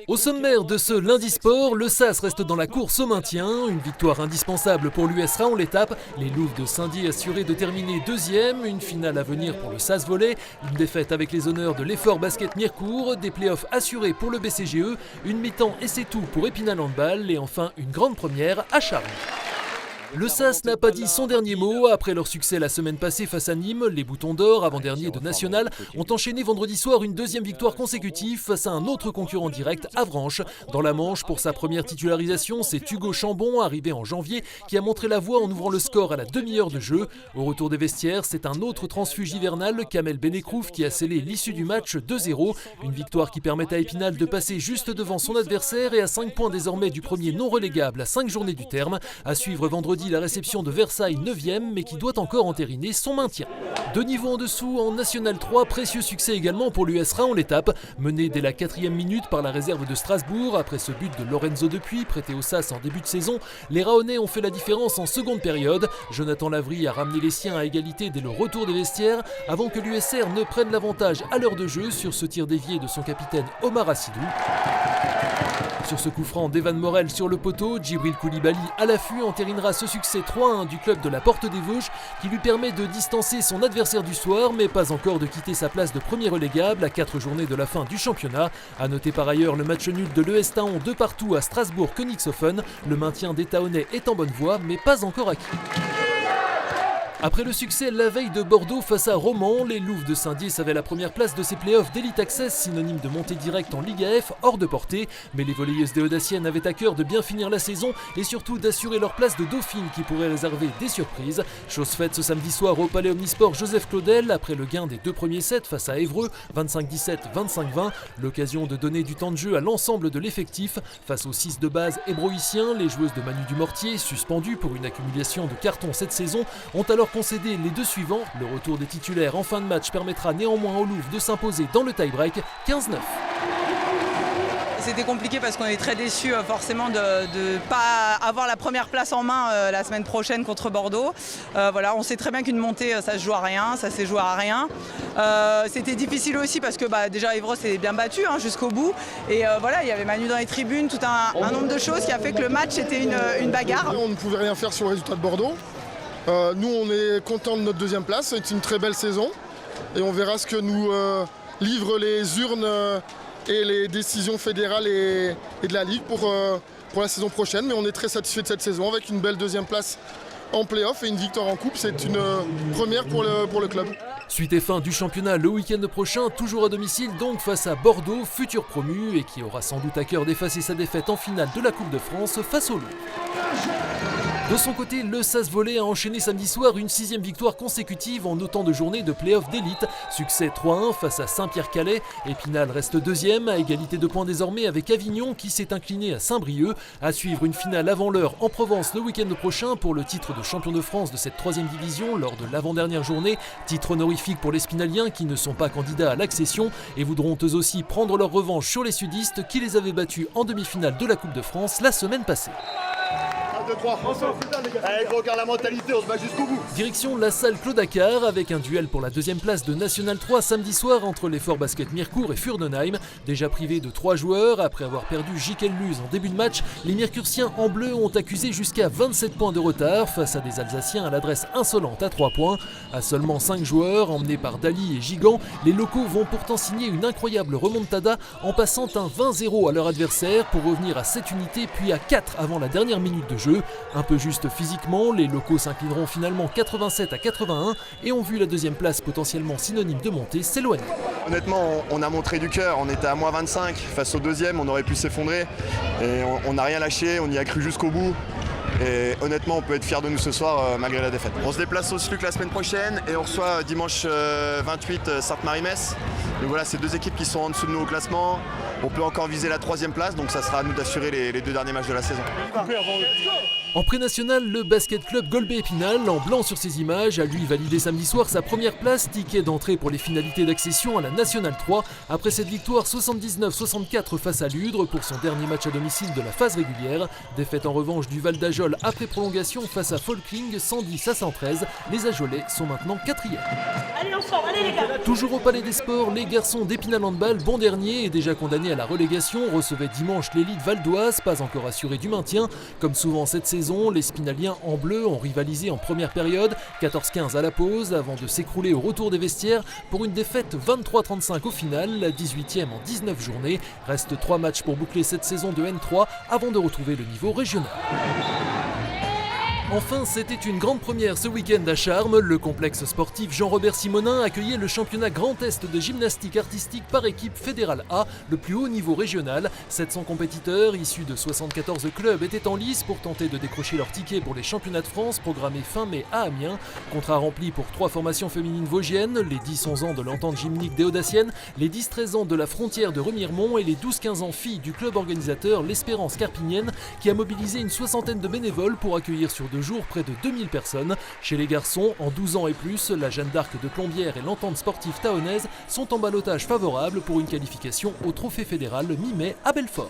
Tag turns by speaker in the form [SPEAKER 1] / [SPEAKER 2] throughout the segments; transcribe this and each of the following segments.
[SPEAKER 1] Au sommaire de ce lundi sport, le SAS reste dans la course au maintien. Une victoire indispensable pour l'US Raon l'étape. Les Louves de Saint-Dié assurés de terminer deuxième. Une finale à venir pour le SAS volley. Une défaite avec les honneurs de l'Effort Basket Mirecourt. Des playoffs assurés pour le BCGE. Une mi-temps et c'est tout pour Épinal Handball. Et enfin une grande première à Charny. Le SAS n'a pas dit son dernier mot. Après leur succès la semaine passée face à Nîmes, les Boutons d'Or, avant-dernier de National, ont enchaîné vendredi soir une deuxième victoire consécutive face à un autre concurrent direct, Avranches. Dans la Manche, pour sa première titularisation, c'est Hugo Chambon, arrivé en janvier, qui a montré la voie en ouvrant le score à la demi-heure de jeu. Au retour des vestiaires, c'est un autre transfuge hivernal, Kamel Benekrouf, qui a scellé l'issue du match 2-0. Une victoire qui permet à Épinal de passer juste devant son adversaire et à 5 points désormais du premier non relégable à 5 journées du terme. À suivre vendredi la réception de Versailles 9e, mais qui doit encore entériner son maintien. Deux niveaux en dessous en National 3, précieux succès également pour l'US Raon l'étape. Mené dès la 4e minute par la réserve de Strasbourg, après ce but de Lorenzo Depuis, prêté au SAS en début de saison, les Raonais ont fait la différence en seconde période. Jonathan Lavry a ramené les siens à égalité dès le retour des vestiaires, avant que l'USR ne prenne l'avantage à l'heure de jeu sur ce tir dévié de son capitaine Omar Assidou. Sur ce coup franc d'Evan Morel sur le poteau, Djibril Koulibaly à l'affût entérinera ce succès 3-1 du club de la Porte des Vosges qui lui permet de distancer son adversaire du soir mais pas encore de quitter sa place de premier relégable à 4 journées de la fin du championnat. A noter par ailleurs le match nul de l'ES Taon 2-2 à Strasbourg-Königshofen. Le maintien des Taonais est en bonne voie mais pas encore acquis. Après le succès la veille de Bordeaux face à Romans, les Louves de Saint-Dié savaient la première place de ces playoffs d'Elite Access, synonyme de montée directe en Ligue AF, hors de portée. Mais les volleyeuses des Audaciennes avaient à cœur de bien finir la saison et surtout d'assurer leur place de dauphine qui pourrait réserver des surprises. Chose faite ce samedi soir au Palais Omnisport Joseph Claudel, après le gain des deux premiers sets face à Évreux, 25-17, 25-20. L'occasion de donner du temps de jeu à l'ensemble de l'effectif. Face aux 6 de base hébroïciens, les joueuses de Manu Dumortier, suspendues pour une accumulation de cartons cette saison, ont alors concédé les deux suivants. Le retour des titulaires en fin de match permettra néanmoins aux Louves de s'imposer dans le tie-break 15-9.
[SPEAKER 2] C'était compliqué parce qu'on est très déçus forcément de ne pas avoir la première place en main la semaine prochaine contre Bordeaux. Voilà, on sait très bien qu'une montée ça se joue à rien, ça s'est joué à rien. C'était difficile aussi parce que déjà Évreux s'est bien battu jusqu'au bout. Et voilà, il y avait Manu dans les tribunes, tout un nombre de choses qui a fait que le match était une bagarre.
[SPEAKER 3] On ne pouvait rien faire sur le résultat de Bordeaux. Nous on est contents de notre deuxième place, c'est une très belle saison et on verra ce que nous livrent les urnes et les décisions fédérales et de la Ligue pour la saison prochaine. Mais on est très satisfait de cette saison avec une belle deuxième place en play-off et une victoire en coupe, c'est une première pour le club.
[SPEAKER 1] Suite et fin du championnat le week-end prochain, toujours à domicile donc face à Bordeaux, futur promu et qui aura sans doute à cœur d'effacer sa défaite en finale de la Coupe de France face aux Loups. De son côté, le SAS Volley a enchaîné samedi soir une 6e victoire consécutive en autant de journées de play-off d'élite. Succès 3-1 face à Saint-Pierre-Calais. Épinal reste deuxième, à égalité de points désormais avec Avignon qui s'est incliné à Saint-Brieuc. À suivre une finale avant l'heure en Provence le week-end prochain pour le titre de champion de France de cette 3e division lors de l'avant-dernière journée. Titre honorifique pour les Spinaliens qui ne sont pas candidats à l'accession et voudront eux aussi prendre leur revanche sur les sudistes qui les avaient battus en demi-finale de la Coupe de France la semaine passée.
[SPEAKER 4] 2-3. Allez, gros, regarde la mentalité, on se bat jusqu'au bout.
[SPEAKER 1] Direction la salle Claude Accart avec un duel pour la deuxième place de National 3 samedi soir entre l'Effort Basket Mirecourt et Furdenheim. Déjà privés de 3 joueurs, après avoir perdu Jikel Luz en début de match, les Mircursiens en bleu ont accusé jusqu'à 27 points de retard face à des Alsaciens à l'adresse insolente à 3 points. À seulement 5 joueurs, emmenés par Dali et Gigant, les locaux vont pourtant signer une incroyable remontada en passant un 20-0 à leur adversaire pour revenir à 7 unités puis à 4 avant la dernière minute de jeu. Un peu juste physiquement, les locaux s'inclineront finalement 87-81 et ont vu la deuxième place potentiellement synonyme de montée s'éloigner.
[SPEAKER 4] Honnêtement, on a montré du cœur, on était à moins 25, face au deuxième, on aurait pu s'effondrer et on n'a rien lâché, on y a cru jusqu'au bout. Et honnêtement, on peut être fiers de nous ce soir malgré la défaite. On se déplace au SLUC la semaine prochaine et on reçoit dimanche 28 Sainte-Marie-Metz. Donc voilà, c'est deux équipes qui sont en dessous de nous au classement. On peut encore viser la 3e place, donc ça sera à nous d'assurer les 2 derniers matchs de la saison.
[SPEAKER 1] En pré-national, le basket club Golbet-Épinal, en blanc sur ses images, a lui validé samedi soir sa première place, ticket d'entrée pour les finalités d'accession à la Nationale 3, après cette victoire 79-64 face à Ludre pour son dernier match à domicile de la phase régulière. Défaite en revanche du Val d'Ajol après prolongation face à Folkling 110-113. Les Ajolais sont maintenant 4e.
[SPEAKER 5] Allez ensemble, allez les gars.
[SPEAKER 1] Toujours au Palais des Sports, les garçons d'Épinal Handball, bon dernier et déjà condamnés à la relégation, recevaient dimanche l'élite valdoise, pas encore assurée du maintien. Comme souvent cette saison, les Spinaliens en bleu ont rivalisé en première période, 14-15 à la pause, avant de s'écrouler au retour des vestiaires pour une défaite 23-35 au final, la 18e en 19 journées. Reste 3 matchs pour boucler cette saison de N3 avant de retrouver le niveau régional. Enfin, c'était une grande première ce week-end à Charmes. Le complexe sportif Jean-Robert Simonin accueillait le championnat Grand Est de gymnastique artistique par équipe fédérale A, le plus haut niveau régional. 700 compétiteurs issus de 74 clubs étaient en lice pour tenter de décrocher leur ticket pour les championnats de France programmés fin mai à Amiens. Contrat rempli pour 3 formations féminines vosgiennes, les 10-11 ans de l'entente gymnique des Audaciennes, les 10-13 ans de la Frontière de Remiremont et les 12-15 ans filles du club organisateur l'Espérance Carpinienne qui a mobilisé une 60aine de bénévoles pour accueillir sur 2 jours près de 2000 personnes. Chez les garçons, en 12 ans et plus, la Jeanne d'Arc de Plombières et l'entente sportive taonnaise sont en ballottage favorable pour une qualification au trophée fédéral mi-mai à Belfort.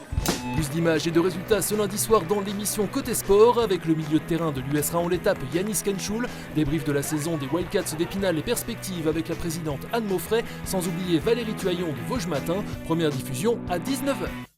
[SPEAKER 1] Plus d'images et de résultats ce lundi soir dans l'émission Côté Sport avec le milieu de terrain de l'US Raon-l'Étape Yanis Kenchoul, débrief de la saison des Wildcats d'Épinal et perspectives avec la présidente Anne Maufray, sans oublier Valérie Tuaillon de Vosges Matin, première diffusion à 19h.